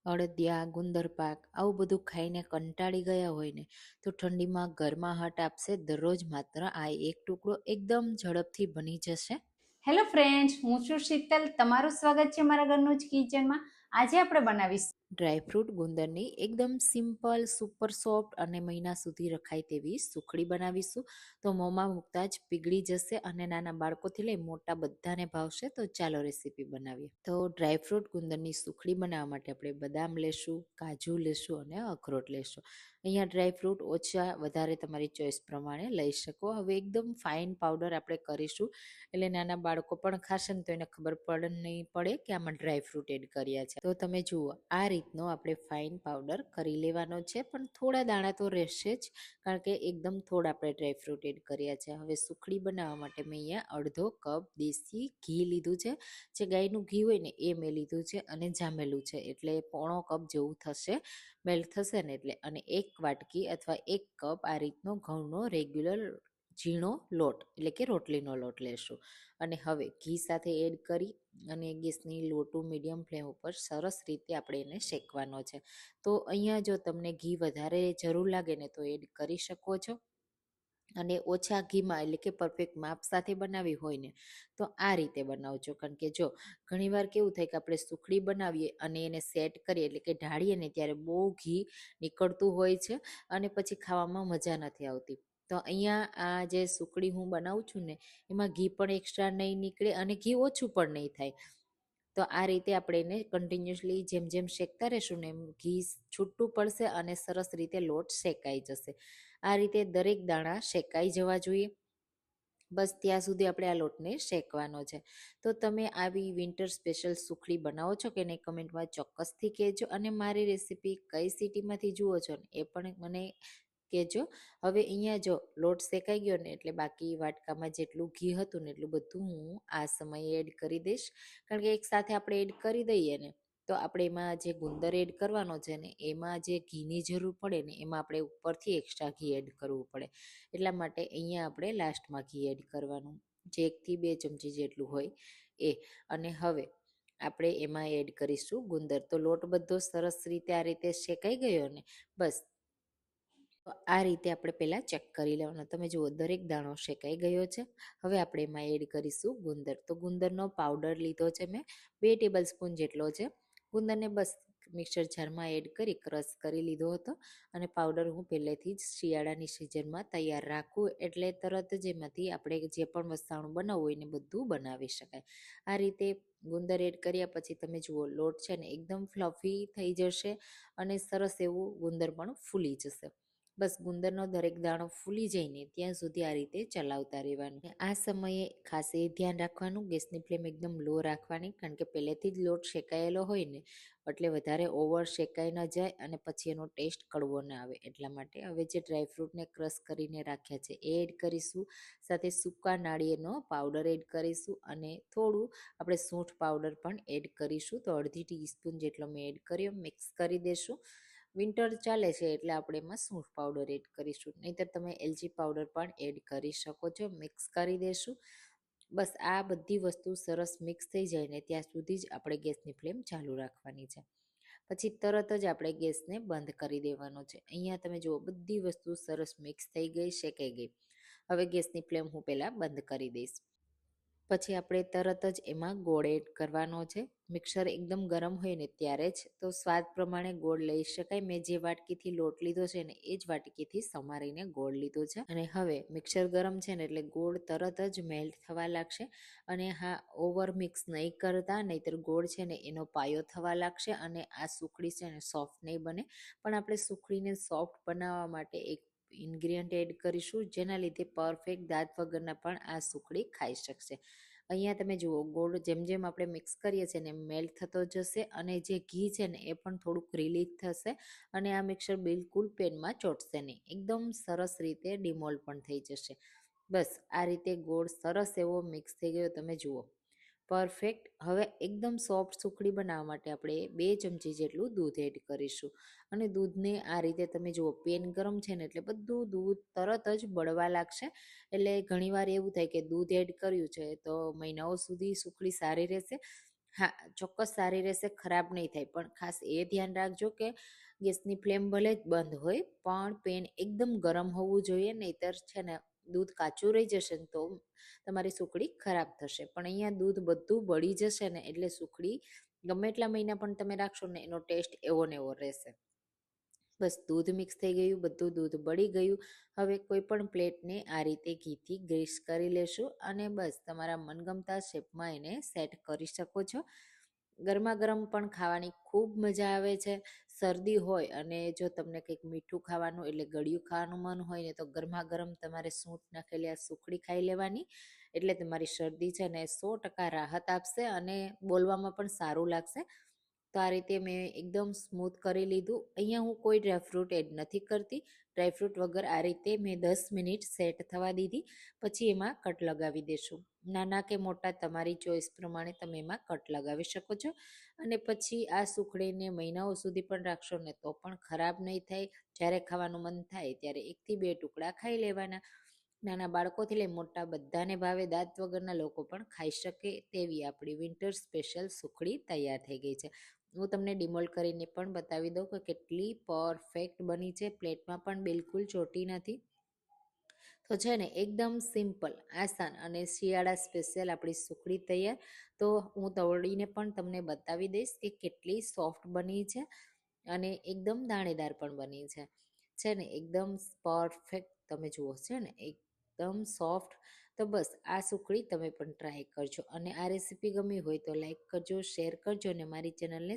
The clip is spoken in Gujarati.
અડદિયા, ગુંદર પાક આવું બધું ખાઈને કંટાળી ગયા હોય ને તો ઠંડીમાં ગરમાહટ આપશે દરરોજ માત્ર આ એક ટુકડો એકદમ ઝડપથી બની જશે. હેલો ફ્રેન્ડ્સ, હું છું શીતલ. તમારું સ્વાગત છે મારા ઘરનું જ કિચનમાં. આજે આપણે બનાવીશું ડ્રાયફ્રૂટ ગુંદરની એકદમ સિમ્પલ, સુપર સોફ્ટ અને મહિના સુધી રખાય તેવી સુખડી બનાવીશું. તો મોંમાં મૂકતા જ પીગળી જશે અને નાના બાળકોથી લઈ મોટા બધાને ભાવશે. તો ચાલો રેસીપી બનાવીએ. તો ડ્રાયફ્રૂટ ગુંદરની સુખડી બનાવવા માટે આપણે બદામ લેશું, કાજુ લેશું અને અખરોટ લેશું. અહીંયા ડ્રાયફ્રૂટ ઓછા વધારે તમારી ચોઈસ પ્રમાણે લઈ શકો. હવે એકદમ ફાઇન પાવડર આપણે કરીશું, એટલે નાના બાળકો પણ ખાશે ને તો એને ખબર નહીં પડે કે આમાં ડ્રાયફ્રૂટ એડ કર્યા છે. તો તમે જુઓ, આ રીતનો આપણે ફાઇન પાવડર કરી લેવાનો છે, પણ થોડા દાણા તો રહેશે જ, કારણ કે એકદમ થોડા આપણે ડ્રાયફ્રૂટ એડ કર્યા છે. હવે સુખડી બનાવવા માટે મેં અહીંયા અડધો કપ દેશી ઘી લીધું છે. જે ગાયનું ઘી હોય ને એ મેં લીધું છે અને જામેલું છે, એટલે પોણો કપ જેવું થશે, મેલ્ટ થશે ને એટલે. અને એક વાટકી અથવા એક કપ આ રીતનો ઘઉંનો રેગ્યુલર ઝીણો લોટ એટલે કે રોટલીનો લોટ લેશું. અને હવે ઘી સાથે એડ કરી અને ગેસની લો ટુ મીડિયમ ફ્લેમ ઉપર સરસ રીતે આપણે એને શેકવાનો છે. તો અહીંયા જો તમને ઘી વધારે જરૂર લાગે ને તો એડ કરી શકો છો, અને ઓછા ઘીમાં એટલે કે પરફેક્ટ માપ સાથે બનાવી હોય ને તો આ રીતે બનાવજો. કારણ કે જો ઘણીવાર કેવું થાય કે આપણે સુખડી બનાવીએ અને એને સેટ કરીએ એટલે કે ઢાળીએ ને ત્યારે બહુ ઘી નીકળતું હોય છે અને પછી ખાવામાં મજા નથી આવતી. તો અહીંયા આ જે સુખડી હું બનાવું છું ને એમાં ઘી પણ એક્સ્ટ્રા નહીં નીકળે અને ઘી ઓછું પણ નહીં થાય. તો આ રીતે આપણે એને કન્ટિન્યુઅસલી જેમ જેમ શેકતા રહેશું ને એમ ઘી છૂટું પડશે અને સરસ રીતે લોટ શેકાઈ જશે. આ રીતે દરેક દાણા શેકાઈ જવા જોઈએ, બસ ત્યાં સુધી આપણે આ લોટને શેકવાનો છે. તો તમે આવી વિન્ટર સ્પેશિયલ સુખડી બનાવો છો કે નહીં કમેન્ટમાં ચોક્કસથી કહેજો, અને મારી રેસીપી કઈ સિટીમાંથી જુઓ છો ને એ પણ મને કહેજો. હવે અહીંયા જો લોટ શેકાઈ ગયો ને એટલે બાકી વાટકામાં જેટલું ઘી હતું ને એટલું બધું હું આ સમયે એડ કરી દઈશ. કારણ કે એક સાથે આપણે એડ કરી દઈએ ને તો આપણે એમાં જે ગુંદર એડ કરવાનો છે ને એમાં જે ઘીની જરૂર પડે ને એમાં આપણે ઉપરથી એક્સ્ટ્રા ઘી એડ કરવું પડે. એટલા માટે અહીંયા આપણે લાસ્ટમાં ઘી એડ કરવાનું, જે 1 થી 2 ચમચી જેટલું હોય એ. અને હવે આપણે એમાં એડ કરીશું ગુંદર. તો લોટ બધો સરસ રીતે આ રીતે શેકાઈ ગયો ને બસ. તો આ રીતે આપણે પહેલાં ચેક કરી લેવાનો. તમે જુઓ દરેક દાણો શેકાઈ ગયો છે. હવે આપણે એમાં એડ કરીશું ગુંદર. તો ગુંદરનો પાવડર લીધો છે મેં, 2 ટેબલ સ્પૂન જેટલો છે. ગુંદરને બસ મિક્સર જારમાં એડ કરી ક્રશ કરી લીધો હતો, અને પાવડર હું પહેલેથી જ શિયાળાની સિઝનમાં તૈયાર રાખું એટલે તરત જ એમાંથી આપણે જે પણ વસાણું બનાવવું હોય ને બધું બનાવી શકાય. આ રીતે ગુંદર એડ કર્યા પછી તમે જુઓ લોટ છે ને એકદમ ફ્લફી થઈ જશે અને સરસ એવું ગુંદર પણ ફૂલી જશે. બસ ગુંદરનો દરેક દાણો ફૂલી જઈને ત્યાં સુધી આ રીતે ચલાવતા રહેવાનું. આ સમયે ખાસ એ ધ્યાન રાખવાનું, ગેસની ફ્લેમ એકદમ લો રાખવાની, કારણ કે પહેલેથી જ લોટ શેકાયેલો હોય ને એટલે વધારે ઓવર શેકાઈ ન જાય અને પછી એનો ટેસ્ટ કડવો ના આવે. એટલા માટે હવે જે ડ્રાયફ્રૂટને ક્રશ કરીને રાખ્યા છે એ એડ કરીશું, સાથે સૂકા નાળિયેરનો પાવડર એડ કરીશું અને થોડું આપણે સૂંઠ પાવડર પણ એડ કરીશું. તો અડધી ટીસ્પૂન જેટલો મેં એડ કર્યો, મિક્સ કરી દેશું. વિન્ટર ચાલે છે એટલે આપણે એમાં સૂંઠ પાવડર એડ કરીશું, નહીંતર તમે એલચી પાવડર પણ એડ કરી શકો છો. મિક્સ કરી દેશું. બસ આ બધી વસ્તુ સરસ મિક્સ થઈ જાય ને ત્યાં સુધી જ આપણે ગેસની ફ્લેમ ચાલુ રાખવાની છે. પછી તરત જ આપણે ગેસને બંધ કરી દેવાનો છે. અહીંયા તમે જુઓ બધી વસ્તુ સરસ મિક્સ થઈ ગઈ, શેકાઈ ગઈ. હવે ગેસની ફ્લેમ હું પહેલાં બંધ કરી દઈશ. પછી આપણે તરત જ એમાં ગોળ એડ કરવાનો છે. મિક્સર એકદમ ગરમ હોય ને ત્યારે જ. તો સ્વાદ પ્રમાણે ગોળ લઈ શકાય. મેં જે વાટકીથી લોટ લીધો છે ને એ જ વાટકીથી સમારીને ગોળ લીધો છે. અને હવે મિક્સર ગરમ છે ને એટલે ગોળ તરત જ મેલ્ટ થવા લાગશે. અને હા, ઓવર મિક્સ નહીં કરતા, નહીંતર ગોળ છે ને એનો પાયો થવા લાગશે અને આ સુખડી છે ને સોફ્ટ નહીં બને. પણ આપણે સુખડીને સોફ્ટ બનાવવા માટે એક ઇન્ગ્રીડિયન્ટ એડ કરીશું, જેના લીધે પરફેક્ટ દાંત વગરના પણ આ સુખડી ખાઈ શકશે. અહીંયા તમે જુઓ ગોળ જેમ જેમ આપણે મિક્સ કરીએ છીએ ને મેલ્ટ થતો જશે, અને જે ઘી છે ને એ પણ થોડુંક રિલીઝ થશે, અને આ મિક્સર બિલકુલ પેનમાં ચોંટશે નહીં, એકદમ સરસ રીતે ડિમોલ્ડ પણ થઈ જશે. બસ આ રીતે ગોળ સરસ એવો મિક્સ થઈ ગયો, તમે જુઓ પરફેક્ટ. હવે એકદમ સોફ્ટ સુખડી બનાવવા માટે આપણે 2 ચમચી જેટલું દૂધ એડ કરીશું. અને દૂધને આ રીતે તમે જુઓ પેન ગરમ છે ને એટલે બધું દૂધ તરત જ બળવા લાગશે. એટલે ઘણીવાર એવું થાય કે દૂધ એડ કર્યું છે તો મહિનાઓ સુધી સુખડી સારી રહેશે, હા, ચોક્કસ સારી રહેશે, ખરાબ નહીં થાય. પણ ખાસ એ ધ્યાન રાખજો કે ગેસની ફ્લેમ ભલે જ બંધ હોય પણ પેન એકદમ ગરમ હોવું જોઈએ, નહીંતર છે ને દૂધ કાચું રહી જશે ને તો તમારી સુખડી ખરાબ થશે. પણ અહીંયા દૂધ બધું બળી જશે ને એટલે સુખડી ગમે એટલા મહિના પણ તમે રાખશો ને એનો ટેસ્ટ એવો ને એવો રહેશે. બસ દૂધ મિક્સ થઈ ગયું, બધું દૂધ બળી ગયું. હવે કોઈ પણ પ્લેટને આ રીતે ઘીથી ગ્રીસ કરી લેશું અને બસ તમારા મનગમતા શેપમાં એને સેટ કરી શકો છો. ગરમા ગરમ પણ ખાવાની ખૂબ મજા આવે છે. શરદી હોય અને જો તમને કંઈક મીઠું ખાવાનું એટલે ગળ્યું ખાવાનું મન હોય ને તો ગરમા ગરમ તમારે સૂંઠ નાખેલી આ સુખડી ખાઈ લેવાની, એટલે તમારી શરદી છે ને 100% રાહત આપશે અને બોલવામાં પણ સારું લાગશે. તો આ રીતે મેં એકદમ સ્મૂથ કરી લીધું. અહીંયા હું કોઈ ડ્રાયફ્રૂટ એડ નથી કરતી. ડ્રાયફ્રૂટ વગર આ રીતે મેં 10 મિનિટ સેટ થવા દીધી. પછી એમાં કટ લગાવી દેશું. નાના કે મોટા તમારી ચોઈસ પ્રમાણે તમે એમાં કટ લગાવી શકો છો. અને પછી આ સુખડીને મહિનાઓ સુધી પણ રાખશો ને તો પણ ખરાબ નહીં થાય. જ્યારે ખાવાનું મન થાય ત્યારે 1 થી 2 ટુકડા ખાઈ લેવાના. નાના બાળકોથી લઈ મોટા બધાને ભાવે, દાંત વગરના લોકો પણ ખાઈ શકે તેવી આપણી વિન્ટર સ્પેશિયલ સુખડી તૈયાર થઈ ગઈ છે. હું તમને ડિમોલ્ડ કરીને પણ બતાવી દઉં કે કેટલી પરફેક્ટ બની છે. પ્લેટમાં પણ બિલકુલ ચોટી નથી. તો છે ને એકદમ સિમ્પલ, આસાન અને શિયાળા સ્પેશિયલ આપણી સુખડી તૈયાર. તો હું તોડીને પણ તમને બતાવી દઈશ કે કેટલી સોફ્ટ બની છે અને એકદમ દાણેદાર પણ બની છે ને એકદમ પરફેક્ટ. તમે જુઓ છે ને એકદમ સોફ્ટ. તો બસ આ સુખડી તમે પણ ટ્રાય કરજો અને આ રેસીપી ગમી હોય તો લાઈક કરજો, શેર કરજો અને મારી ચેનલને